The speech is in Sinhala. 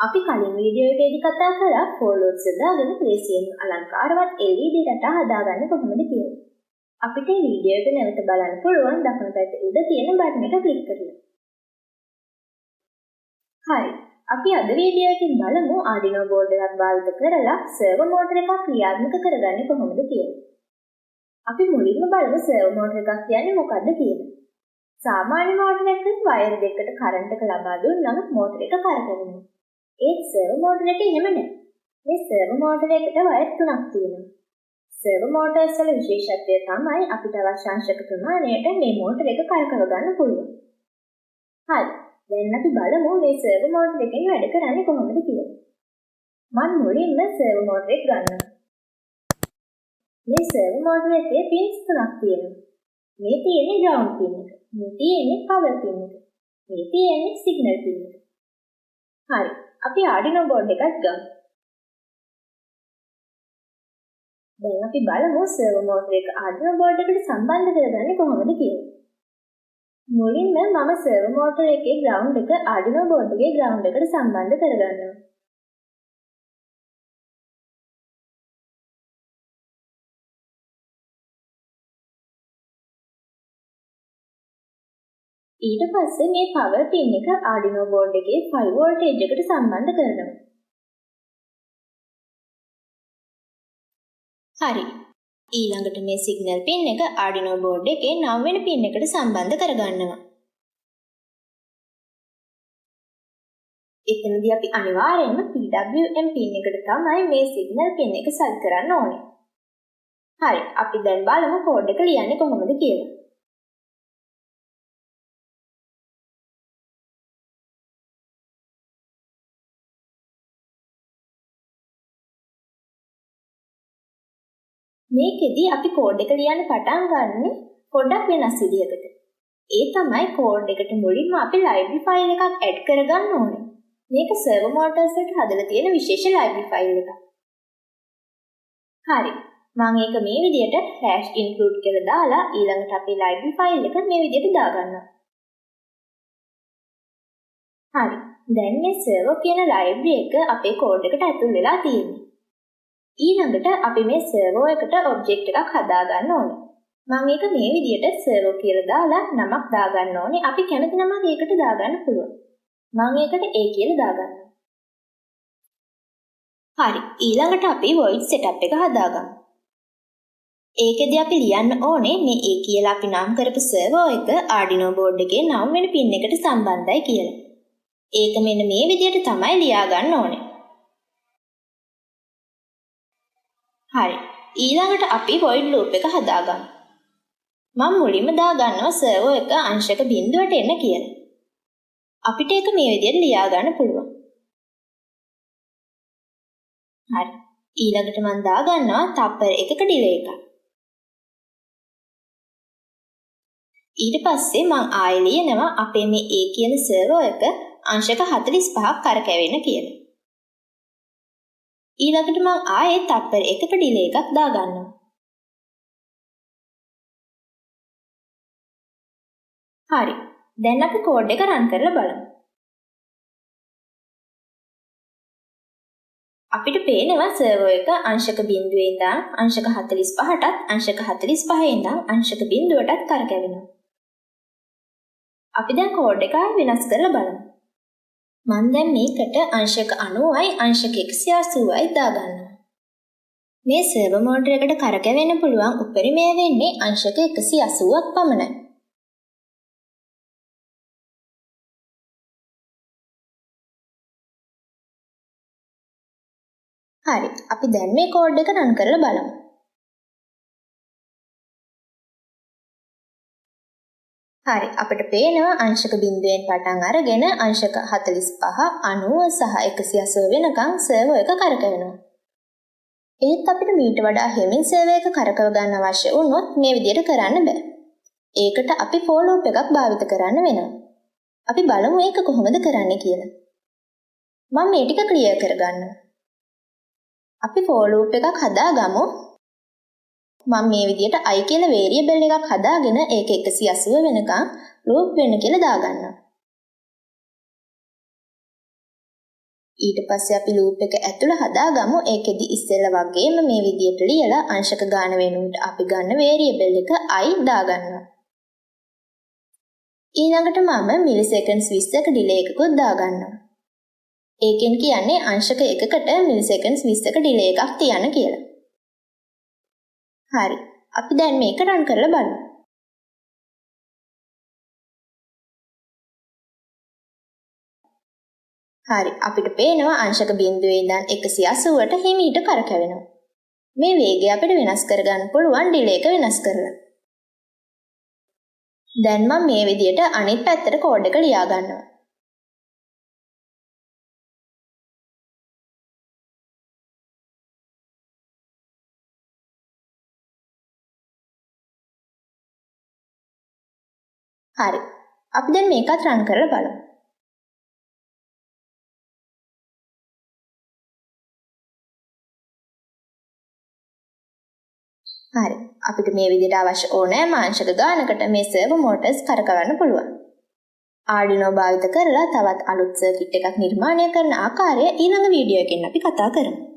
අපි කලින් වීඩියෝ එකේදී කතා කරා for loops දාගෙන ලේසියෙන් අලංකාරවත් LED රටා හදාගන්න කොහොමද කියලා. අපිට මේ වීඩියෝ එක නැවත බලන්න පුළුවන් දකුණු පැත්තේ උඩ තියෙන බටන් එක ක්ලික් කරලා. හරි. අපි අද වීඩියෝ එකකින් බලමු Arduino board එකක් භාවිත කරලා servo motor එකක් ක්‍රියාත්මක කරගන්නේ කොහොමද කියලා. අපි මුලින්ම බලමු servo motor එකක් කියන්නේ මොකක්ද කියලා. සාමාන්‍ය motor එකක වයර් දෙකකට කරන්ට් එක ලබා දුන්නම motor එක කරකැවෙනවා. ඒත් servo motor එකේ එහෙම නැහැ. මේ servo motor එකට වයර් තුනක් තියෙනවා. servo motors වල විශේෂත්වය තමයි අපිට අවශ්‍ය අංශක ප්‍රමාණයට මේ motor එක කරකව ගන්න පුළුවන්. හරි. දැන් අපි බලමු මේ servo motor එකෙන් වැඩ කරන්නේ කොහොමද කියලා. මම මුලින්ම servo motor එක ගන්නවා. මේ servo motor එකේ pins තුනක් තියෙනවා. මේ තියෙන්නේ ground pin එක. මේ තියෙන්නේ power pin එක. මේ තියෙන්නේ signal pin එක. හරි. අපි Arduino board එකක් ගමු. දැන් අපි බලමු servo motor එක Arduino board එකට සම්බන්ධ කරගන්නේ කොහොමද කියලා. මුලින්ම මම servo motor එකේ ground එක Arduino board එකේ ground එකට සම්බන්ධ කරගන්නවා. ඊට පස්සේ මේ power pin එක Arduino board එකේ 5 voltage එකට සම්බන්ධ කරනවා. හරි. ඊළඟට මේ signal pin එක Arduino board එකේ 9 වෙනි pin එකට සම්බන්ධ කරගන්නවා. එතනදී අපි අනිවාර්යයෙන්ම PWM pin එකට තමයි මේ signal pin එක සල් කරන්න ඕනේ. හරි. අපි දැන් බලමු කෝඩ් එක ලියන්නේ කොහොමද කියලා. මේකෙදී අපි කෝඩ් එක ලියන්න පටන් ගන්න පොඩ්ඩක් වෙනස් විදිහකට. ඒ තමයි කෝඩ් එකට මුලින්ම අපි library file එකක් add කරගන්න ඕනේ. මේක servo motors එකට හදලා තියෙන විශේෂ library file එකක්. හරි. මම ඒක මේ විදිහට #include කියලා දාලා ඊළඟට අපේ library file එක මේ විදිහට දාගන්නවා. හරි. දැන් මේ servo කියන library එක අපේ කෝඩ් එකට ඇතුල් වෙලා තියෙනවා. ඊළඟට අපි මේ servo එකට object එකක් හදාගන්න ඕනේ. මම ඒක මේ විදිහට servo කියලා දාලා නමක් දාගන්න ඕනේ. අපි කැමති නමක් ඒකට දාගන්න පුළුවන්. මම ඒකට A කියලා දාගන්නවා. හරි. ඊළඟට අපි void setup එක හදාගමු. ඒකෙදී අපි ලියන්න ඕනේ මේ A කියලා අපි නම් කරපු servo එක Arduino board එකේ 9 වෙනි pin එකට සම්බන්ධයි කියලා. ඒක මෙන්න මේ විදිහට තමයි ලියා ගන්න ඕනේ. හරි. ඊළඟට අපි void loop එක හදාගමු. මම මුලින්ම දාගන්නවා servo එක අංශක බිඳුවට එන්න කියලා. අපිට ඒක මේ විදිහට ලියා ගන්න පුළුවන්. හරි. ඊළඟට මම දාගන්නවා තප්පර 1ක delay එකක්. ඊට පස්සේ මම ආයෙ ලියනවා අපේ මේ A කියන servo එක අංශක 45ක් කරකැවෙන කියලා. ඊළඟට මම ආයෙ තප්පර 1ක delay එකක් දාගන්නවා. හරි. දැන් අපි කෝඩ් එක රන් කරලා බලමු. අපිට පේනවා servo එක අංශක බිඳුවේ ඉඳන් අංශක 45ටත් අංශක 45 ඉඳන් අංශක බිඳුවටත් කරකැවෙනවා. අපි දැන් කෝඩ් එක වෙනස් කරලා බලමු. මම දැන් මේකට අංශක 90යි අංශක 180යි දාගන්නවා. මේ servo motor එකට කරකැවෙන්න පුළුවන් උපරිමය වෙන්නේ අංශක 180ක් පමණයි. හරි. අපි දැන් මේ කෝඩ් එක රන් කරලා බලමු. හරි. අපිට පේනවා අංශක බිඳුවෙන් පටන් අරගෙන අංශක 45, 90 සහ 180 වෙනකන් servo එක කරකැවෙනවා. ඒත් අපිට මීට වඩා හෙමින් servo එක කරකව ගන්න අවශ්‍ය වුණොත් මේ විදිහට කරන්න බෑ. ඒකට අපි for loop එකක් භාවිත කරන්න වෙනවා. අපි බලමු ඒක කොහොමද කරන්නේ කියලා. මම මේ ටික ක්ලියර් කරගන්නවා. අපි for loop එකක් හදාගමු. මම මේ විදිහට i කියලා variable එකක් හදාගෙන ඒක 180 වෙනකන් loop වෙන්න කියලා දාගන්නවා. ඊට පස්සේ අපි loop එක ඇතුළ හදාගමු. ඒකෙදි ඉස්සෙල්ලා වගේම මේ විදියට ලියලා අංශක ගාන වෙනුවට අපි ගන්න variable එක i දාගන්නවා. ඊළඟට මම milliseconds 20ක delay එකකුත් දාගන්නවා. ඒකෙන් කියන්නේ අංශක එකකට milliseconds 20ක delay එකක් තියන්න කියලා. හරි. අපි දැන් මේක run කරලා බලමු. හරි. අපිට පේනවා අංශක බිඳුවේ ඉඳන් 180ට හිමීට කරකැවෙනවා. මේ වේගය අපිට වෙනස් කරගන්න පුළුවන් delay එක වෙනස් කරලා. දැන් මම මේ විදියට අනිත් පැත්තට කෝඩ් එක ලියා ගන්නවා. හරි. අපි දැන් මේකත් run කරලා බලමු. හරි. අපිට මේ විදිහට අවශ්‍ය ඕනෑම අංශක ගානකට මේ servo motors කරකවන්න පුළුවන්. Arduino භාවිත කරලා තවත් අලුත් සර්කිට් එකක් නිර්මාණය කරන ආකාරය ඊළඟ වීඩියෝ එකෙන් අපි කතා කරමු.